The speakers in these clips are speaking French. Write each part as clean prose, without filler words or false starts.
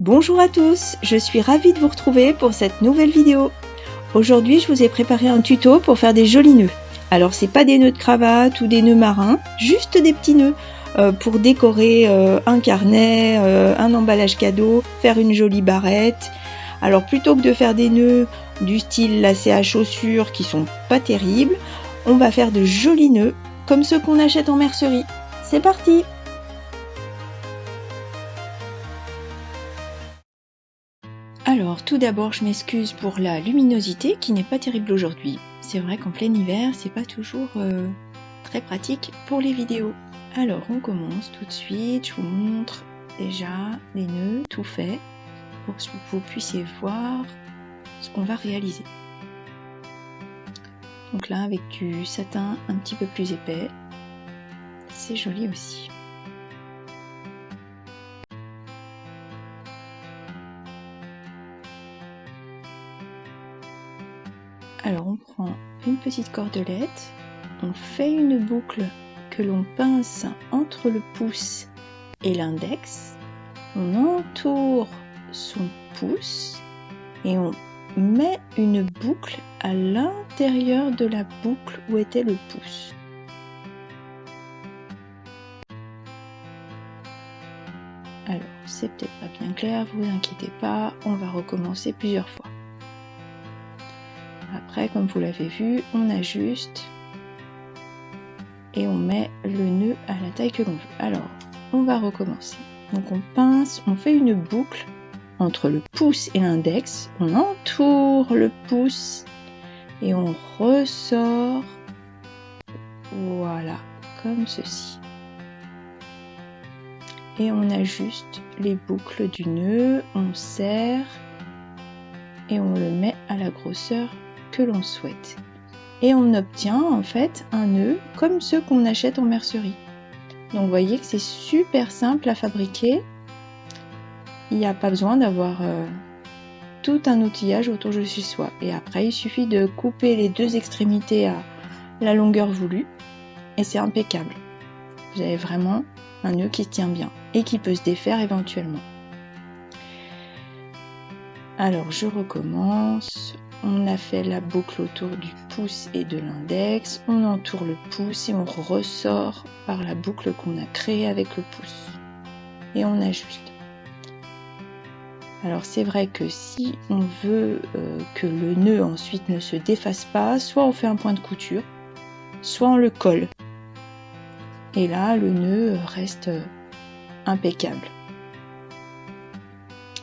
Bonjour à tous, je suis ravie de vous retrouver pour cette nouvelle vidéo. Aujourd'hui, je vous ai préparé un tuto pour faire des jolis nœuds. Alors, c'est pas des nœuds de cravate ou des nœuds marins, juste des petits nœuds pour décorer un carnet, un emballage cadeau, faire une jolie barrette. Alors, plutôt que de faire des nœuds du style lacets à chaussures qui sont pas terribles, on va faire de jolis nœuds comme ceux qu'on achète en mercerie. C'est parti! Alors, tout d'abord, je m'excuse pour la luminosité qui n'est pas terrible aujourd'hui. C'est vrai qu'en plein hiver, c'est pas toujours très pratique pour les vidéos. Alors, on commence tout de suite. Je vous montre déjà les nœuds tout faits pour que vous puissiez voir ce qu'on va réaliser. Donc là, avec du satin un petit peu plus épais, c'est joli aussi. Alors on prend une petite cordelette, on fait une boucle que l'on pince entre le pouce et l'index, on entoure son pouce et on met une boucle à l'intérieur de la boucle où était le pouce. Alors c'est peut-être pas bien clair, vous inquiétez pas, on va recommencer plusieurs fois. Après, comme vous l'avez vu, on ajuste et on met le nœud à la taille que l'on veut. Alors, on va recommencer. Donc on pince, on fait une boucle entre le pouce et l'index, on entoure le pouce et on ressort, voilà, comme ceci. Et on ajuste les boucles du nœud, on serre et on le met à la grosseur que l'on souhaite. Et on obtient en fait un nœud comme ceux qu'on achète en mercerie. Donc vous voyez que c'est super simple à fabriquer. Il n'y a pas besoin d'avoir tout un outillage autour de chez soi. Et après il suffit de couper les deux extrémités à la longueur voulue et c'est impeccable. Vous avez vraiment un nœud qui tient bien et qui peut se défaire éventuellement. Alors je recommence. On a fait la boucle autour du pouce et de l'index, on entoure le pouce et on ressort par la boucle qu'on a créée avec le pouce. Et on ajuste. Alors c'est vrai que si on veut que le nœud ensuite ne se défasse pas, soit on fait un point de couture, soit on le colle. Et là, le nœud reste impeccable.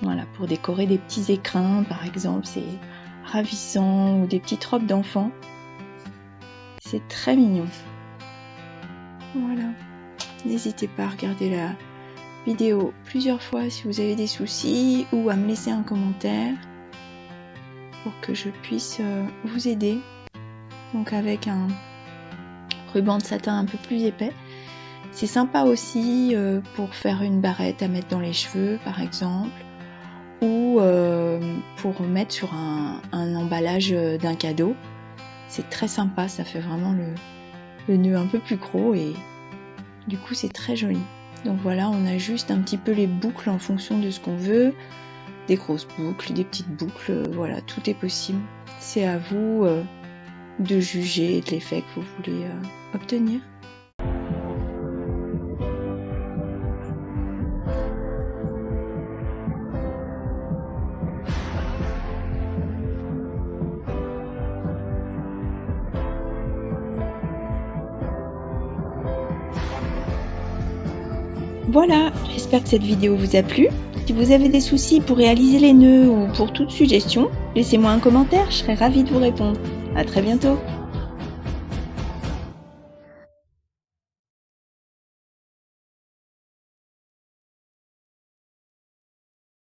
Voilà, pour décorer des petits écrins par exemple, c'est ravissant, ou des petites robes d'enfants. C'est très mignon. Voilà. N'hésitez pas à regarder la vidéo plusieurs fois si vous avez des soucis ou à me laisser un commentaire pour que je puisse vous aider. Donc avec un ruban de satin un peu plus épais. C'est sympa aussi pour faire une barrette à mettre dans les cheveux par exemple, ou pour mettre sur un emballage d'un cadeau. C'est très sympa, ça fait vraiment le nœud un peu plus gros et du coup c'est très joli. Donc voilà, on ajuste un petit peu les boucles en fonction de ce qu'on veut, des grosses boucles, des petites boucles, voilà, tout est possible. C'est à vous de juger de l'effet que vous voulez obtenir. Voilà, j'espère que cette vidéo vous a plu. Si vous avez des soucis pour réaliser les nœuds ou pour toute suggestion, laissez-moi un commentaire, je serai ravie de vous répondre. À très bientôt.